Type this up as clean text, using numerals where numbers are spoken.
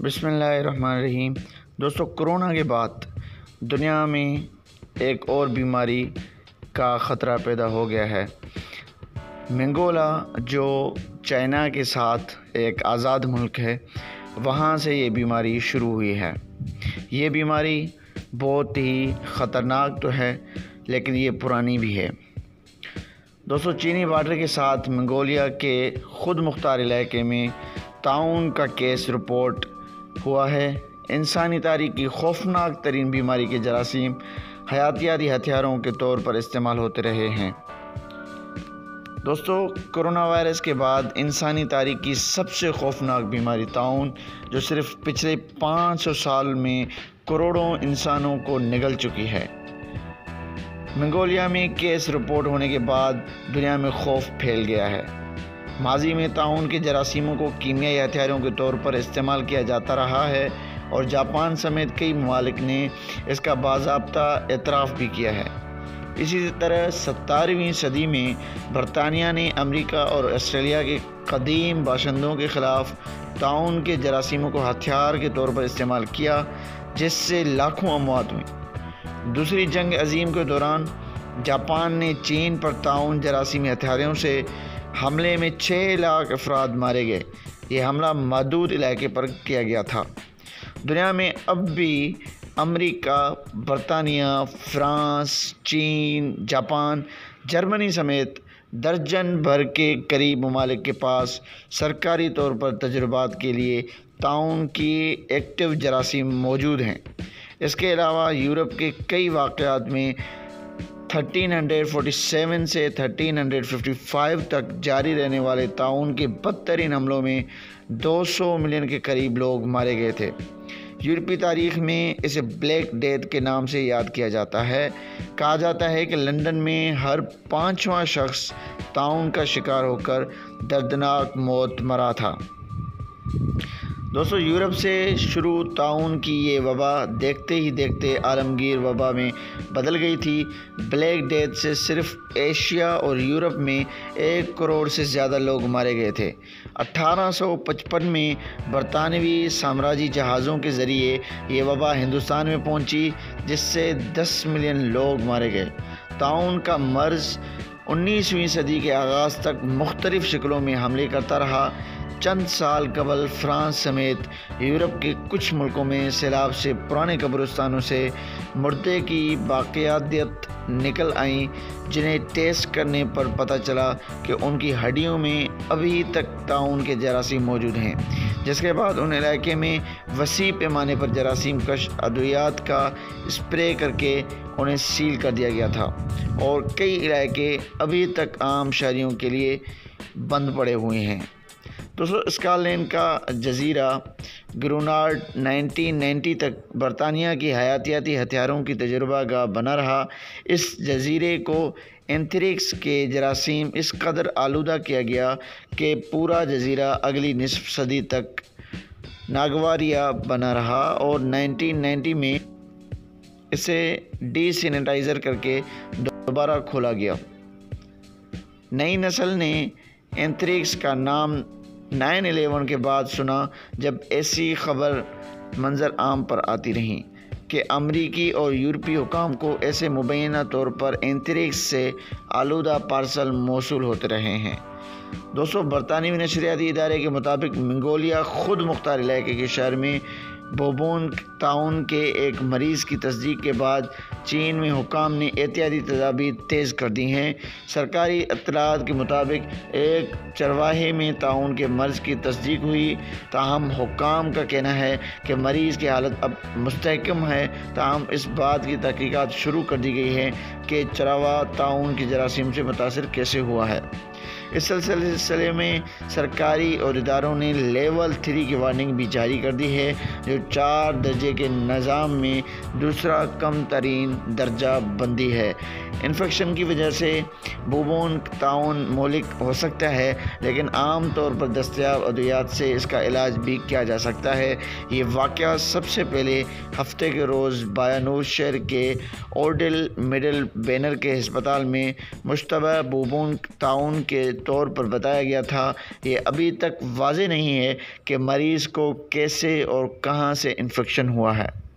بسم اللہ الرحمن الرحیم۔ دوستو، کرونا کے بعد دنیا میں ایک اور بیماری کا خطرہ پیدا ہو گیا ہے۔ منگولا جو چائنا کے ساتھ ایک آزاد ملک ہے، وہاں سے یہ بیماری شروع ہوئی ہے۔ یہ بیماری بہت ہی خطرناک تو ہے، لیکن یہ پرانی بھی ہے۔ دوستو، چینی بارڈر کے ساتھ منگولیا کے خود مختار علاقے میں طاعون کا کیس رپورٹ ہوا ہے۔ انسانی تاریخ کی خوفناک ترین بیماری کے جراثیم حیاتیاتی ہتھیاروں کے طور پر استعمال ہوتے رہے ہیں۔ دوستو، کرونا وائرس کے بعد انسانی تاریخ کی سب سے خوفناک بیماری طاعون، جو صرف پچھلے 500 سال میں کروڑوں انسانوں کو نگل چکی ہے۔ منگولیا میں کیس رپورٹ ہونے کے بعد دنیا میں خوف پھیل گیا ہے۔ ماضی میں طاعون کے جراثیموں کو کیمیائی ہتھیاروں کے طور پر استعمال کیا جاتا رہا ہے، اور جاپان سمیت کئی ممالک نے اس کا باضابطہ اعتراف بھی کیا ہے۔ اسی طرح 17ویں صدی میں برطانیہ نے امریکہ اور آسٹریلیا کے قدیم باشندوں کے خلاف طاعون کے جراثیموں کو ہتھیار کے طور پر استعمال کیا، جس سے لاکھوں اموات ہوئیں۔ دوسری جنگ عظیم کے دوران جاپان نے چین پر طاعون جراثیمی ہتھیاروں سے حملے میں 6 لاکھ افراد مارے گئے۔ یہ حملہ محدود علاقے پر کیا گیا تھا۔ دنیا میں اب بھی امریکہ، برطانیہ، فرانس، چین، جاپان، جرمنی سمیت درجن بھر کے قریب ممالک کے پاس سرکاری طور پر تجربات کے لیے طاعون کی ایکٹیو جراثیم موجود ہیں۔ اس کے علاوہ یورپ کے کئی واقعات میں 1347 سے 1355 تک جاری رہنے والے طاعون کے بدترین حملوں میں 200 ملین کے قریب لوگ مارے گئے تھے۔ یورپی تاریخ میں اسے بلیک ڈیتھ کے نام سے یاد کیا جاتا ہے۔ کہا جاتا ہے کہ لندن میں ہر 5واں شخص طاعون کا شکار ہو کر دردناک موت مرا تھا۔ دوستو، یورپ سے شروع طاعون کی یہ وبا دیکھتے ہی دیکھتے عالمگیر وبا میں بدل گئی تھی۔ بلیک ڈیتھ سے صرف ایشیا اور یورپ میں 1 کروڑ سے زیادہ لوگ مارے گئے تھے۔ 1855 میں برطانوی سامراجی جہازوں کے ذریعے یہ وبا ہندوستان میں پہنچی، جس سے 10 ملین لوگ مارے گئے۔ طاعون کا مرض 19ویں صدی کے آغاز تک مختلف شکلوں میں حملے کرتا رہا۔ چند سال قبل فرانس سمیت یورپ کے کچھ ملکوں میں سیلاب سے پرانے قبرستانوں سے مردے کی باقیات نکل آئیں، جنہیں ٹیسٹ کرنے پر پتہ چلا کہ ان کی ہڈیوں میں ابھی تک طاعون کے جراثیم موجود ہیں، جس کے بعد ان علاقے میں وسیع پیمانے پر جراثیم کش ادویات کا اسپرے کر کے انہیں سیل کر دیا گیا تھا، اور کئی علاقے ابھی تک عام شہریوں کے لیے بند پڑے ہوئے ہیں۔ دوستو، اسکاٹ کا جزیرہ گرینلینڈ 1990 تک برطانیہ کی حیاتیاتی ہتھیاروں کی تجربہ گاہ بنا رہا۔ اس جزیرے کو اینتھریکس کے جراثیم اس قدر آلودہ کیا گیا کہ پورا جزیرہ اگلی نصف صدی تک ناگوار بنا رہا، اور 1990 میں اسے ڈی سینیٹائزر کر کے دوبارہ کھولا گیا۔ نئی نسل نے اینتھریکس کا نام 9/11 کے بعد سنا، جب ایسی خبر منظر عام پر آتی رہیں کہ امریکی اور یورپی حکام کو ایسے مبینہ طور پر اینتھریکس سے آلودہ پارسل موصول ہوتے رہے ہیں۔ دوستو، برطانوی نشریاتی ادارے کے مطابق منگولیا خود مختار علاقے کے شہر میں بوبون طاعون کے ایک مریض کی تصدیق کے بعد چین میں حکام نے احتیاطی تدابیر تیز کر دی ہیں۔ سرکاری اطلاعات کے مطابق ایک چرواہے میں طاعون کے مرض کی تصدیق ہوئی، تاہم حکام کا کہنا ہے کہ مریض کی حالت اب مستحکم ہے۔ تاہم اس بات کی تحقیقات شروع کر دی گئی ہے کہ چرواہا طاعون کی جراثیم سے متاثر کیسے ہوا ہے۔ اس سلسلے میں سرکاری اور اداروں نے لیول 3 کی وارننگ بھی جاری کر دی ہے، جو 4 درجے کے نظام میں دوسرا کم ترین درجہ بندی ہے۔ انفیکشن کی وجہ سے بوبون طاعون مہلک ہو سکتا ہے، لیکن عام طور پر دستیاب ادویات سے اس کا علاج بھی کیا جا سکتا ہے۔ یہ واقعہ سب سے پہلے ہفتے کے روز بایانوس شہر کے اوڈل مڈل بینر کے ہسپتال میں مشتبہ بوبون طاعون کے طور پر بتایا گیا تھا۔ یہ ابھی تک واضح نہیں ہے کہ مریض کو کیسے اور کہاں سے انفیکشن ہوا ہے۔